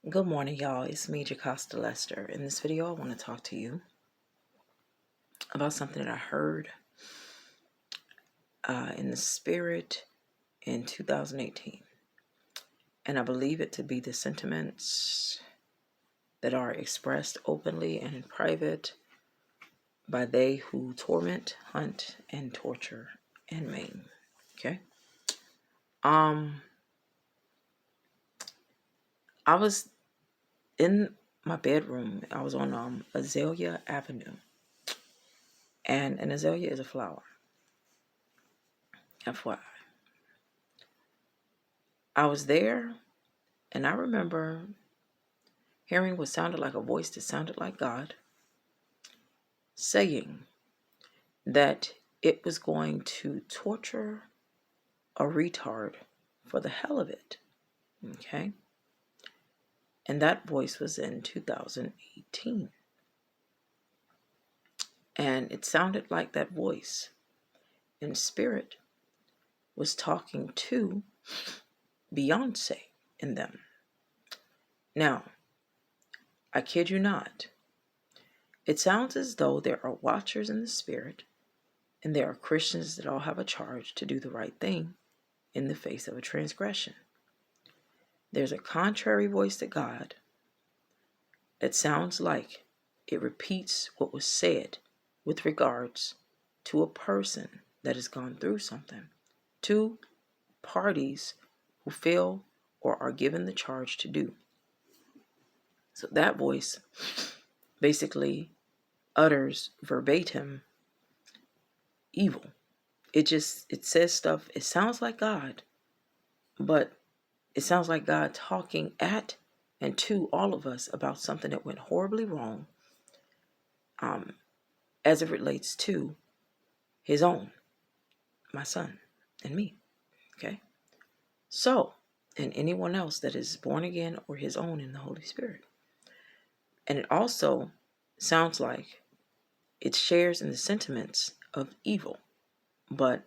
Good morning, y'all. It's me, Jocasta Lester. In this video, I want to talk to you about something that I heard in the spirit in 2018. And I believe it to be the sentiments that are expressed openly and in private by they who torment, hunt, and torture and maim. Okay? I was in my bedroom. I was on Azalea Avenue. And an azalea is a flower. FYI. I was there, and I remember hearing what sounded like a voice that sounded like God saying that it was going to torture a retard for the hell of it. Okay? And that voice was in 2018. And it sounded like that voice in spirit was talking to Beyonce in them. Now, I kid you not, it sounds as though there are watchers in the spirit, and there are Christians that all have a charge to do the right thing in the face of a transgression. There's a contrary voice to God that sounds like it repeats what was said with regards to a person that has gone through something, to parties who fail or are given the charge to do. So that voice basically utters verbatim evil. It says stuff, it sounds like God, but it sounds like God talking at and to all of us about something that went horribly wrong as it relates to his own, my son, and me. Okay? So, and anyone else that is born again or his own in the Holy Spirit. And it also sounds like it shares in the sentiments of evil. But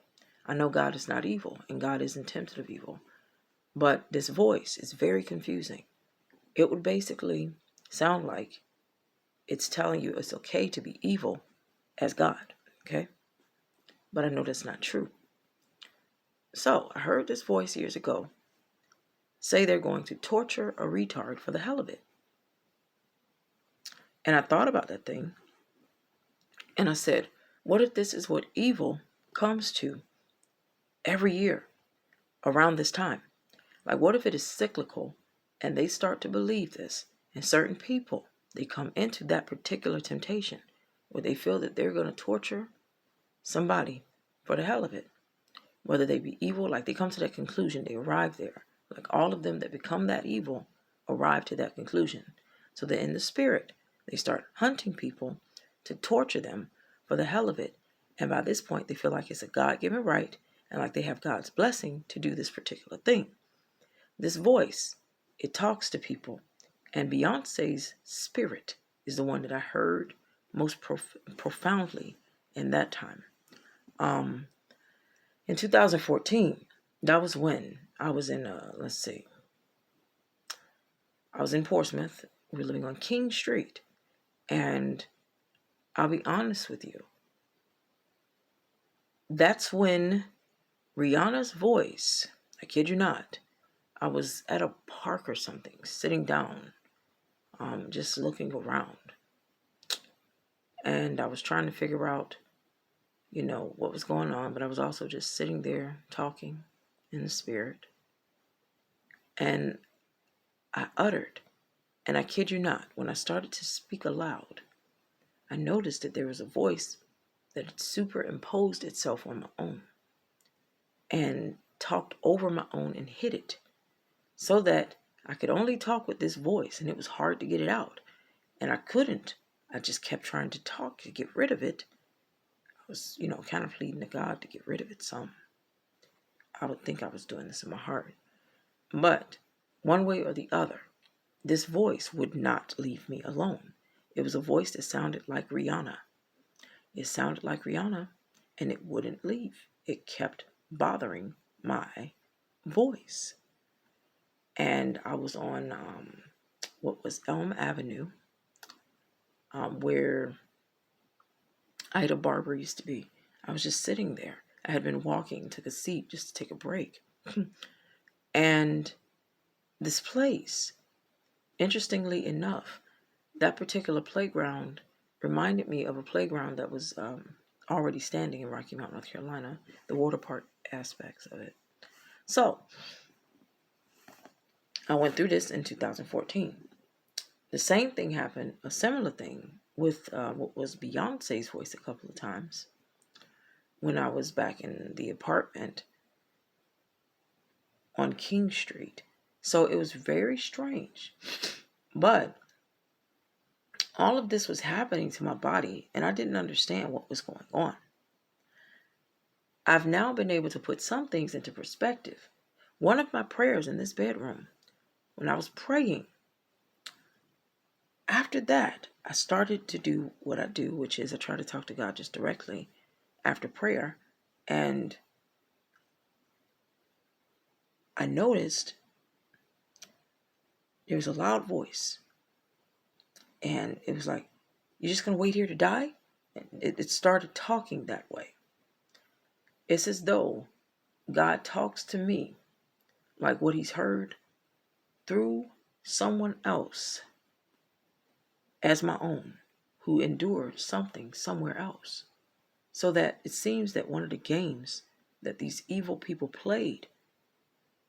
I know God is not evil, and God isn't tempted of evil. But this voice is very confusing. It would basically sound like it's telling you it's okay to be evil as God, okay? But I know that's not true. So I heard this voice years ago say they're going to torture a retard for the hell of it. And I thought about that thing, and I said, what if this is what evil comes to every year around this time? Like, what if it is cyclical and they start to believe this, and certain people, they come into that particular temptation where they feel that they're going to torture somebody for the hell of it, whether they be evil, like they come to that conclusion, they arrive there. Like all of them that become that evil arrive to that conclusion. So that in the spirit, they start hunting people to torture them for the hell of it. And by this point, they feel like it's a God-given right and like they have God's blessing to do this particular thing. This voice, it talks to people. And Beyonce's spirit is the one that I heard most profoundly in that time. In 2014, that was when I was in, I was in Portsmouth. We were living on King Street. And I'll be honest with you, that's when Rihanna's voice, I kid you not, I was at a park or something, sitting down, just looking around. And I was trying to figure out, what was going on, but I was also just sitting there talking in the spirit. And I uttered, and I kid you not, when I started to speak aloud, I noticed that there was a voice that had superimposed itself on my own and talked over my own and hid it so that I could only talk with this voice, and it was hard to get it out. And I couldn't. I just kept trying to talk to get rid of it. I was, kind of pleading to God to get rid of it some. I would think I was doing this in my heart. But one way or the other, this voice would not leave me alone. It was a voice that sounded like Rihanna. It sounded like Rihanna, and it wouldn't leave. It kept bothering my voice. And I was on what was Elm Avenue, where Ida Barber used to be. I was just sitting there. I had been walking, took a seat just to take a break. And this place, interestingly enough, that particular playground reminded me of a playground that was already standing in Rocky Mount, North Carolina, the water park aspects of it. So I went through this in 2014. The same thing happened, a similar thing, with what was Beyonce's voice a couple of times when I was back in the apartment on King Street. So it was very strange. But all of this was happening to my body, and I didn't understand what was going on. I've now been able to put some things into perspective. One of my prayers in this bedroom, when I was praying, after that, I started to do what I do, which is I try to talk to God just directly after prayer. And I noticed there was a loud voice. And it was like, "You're just going to wait here to die?" It started talking that way. It's as though God talks to me like what he's heard through someone else as my own who endured something somewhere else. So that it seems that one of the games that these evil people played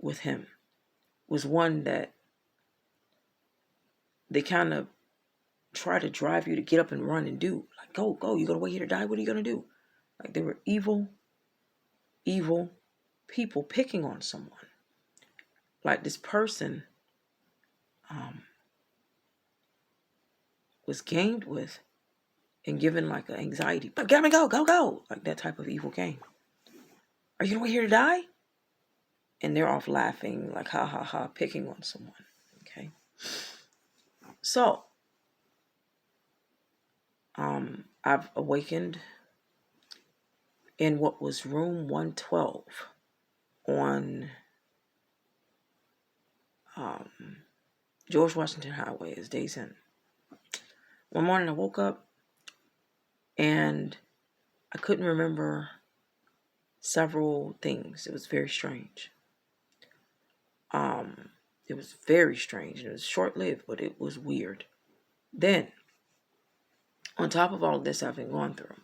with him was one that they kind of try to drive you to get up and run and do. Like, go, you're going to wait here to die? What are you going to do? Like, they were evil people picking on someone. Like this person was gamed with and given like an anxiety. But get me, go. Like that type of evil game. Are you going to wait here to die? And they're off laughing, like, ha, ha, ha, picking on someone. Okay. So, I've awakened in what was room 112 on George Washington Highway, as Days Inn. One morning I woke up and I couldn't remember several things. It was very strange. It was very strange. It was short-lived, but it was weird. Then, on top of all of this I've been going through,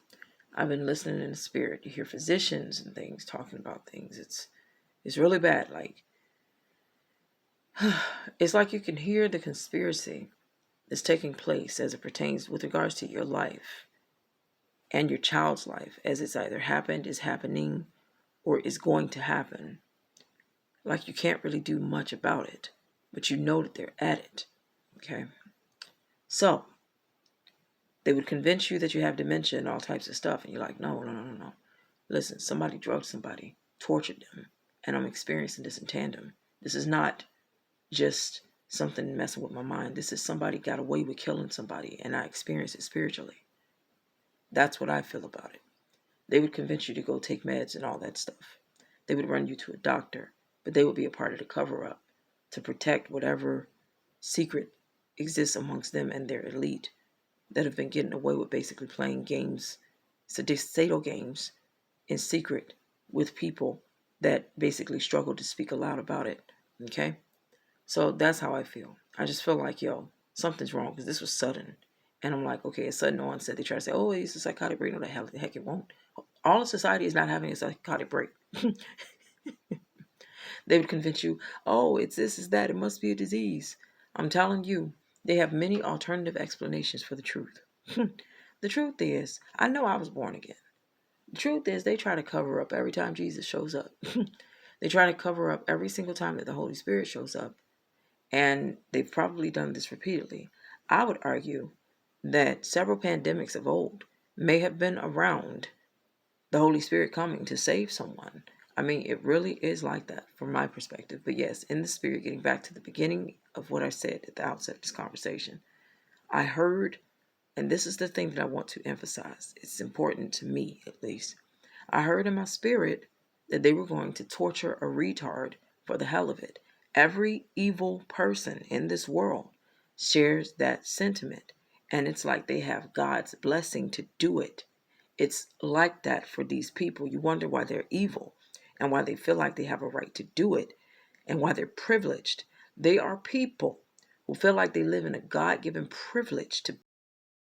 I've been listening in the spirit. You hear physicians and things talking about things. It's really bad. Like, it's like you can hear the conspiracy that's taking place as it pertains with regards to your life and your child's life, as it's either happened, is happening, or is going to happen. Like you can't really do much about it, but you know that they're at it. Okay? So, they would convince you that you have dementia and all types of stuff, and you're like, no. Listen, somebody drugged somebody, tortured them, and I'm experiencing this in tandem. This is not just something messing with my mind. This is somebody got away with killing somebody, and I experience it spiritually. That's what I feel about it. They would convince you to go take meds and all that stuff. They would run you to a doctor, but they would be a part of the cover-up to protect whatever secret exists amongst them and their elite that have been getting away with basically playing games, sado games, in secret with people that basically struggle to speak aloud about it. Okay? So that's how I feel. I just feel like, something's wrong because this was sudden. And I'm like, okay, a sudden onset. They try to say, oh, he's a psychotic break. No, the heck it won't. All of society is not having a psychotic break. They would convince you, oh, it's this, it's that. It must be a disease. I'm telling you, they have many alternative explanations for the truth. The truth is, I know I was born again. The truth is, they try to cover up every time Jesus shows up. They try to cover up every single time that the Holy Spirit shows up. And they've probably done this repeatedly. I would argue that several pandemics of old may have been around the Holy Spirit coming to save someone. I mean, it really is like that from my perspective. But yes, in the spirit, getting back to the beginning of what I said at the outset of this conversation, I heard, and this is the thing that I want to emphasize. It's important to me, at least. I heard in my spirit that they were going to torture a retard for the hell of it. Every evil person in this world shares that sentiment, and it's like they have God's blessing to do it. It's like that for these people. You wonder why they're evil and why they feel like they have a right to do it and why they're privileged. They are people who feel like they live in a God-given privilege to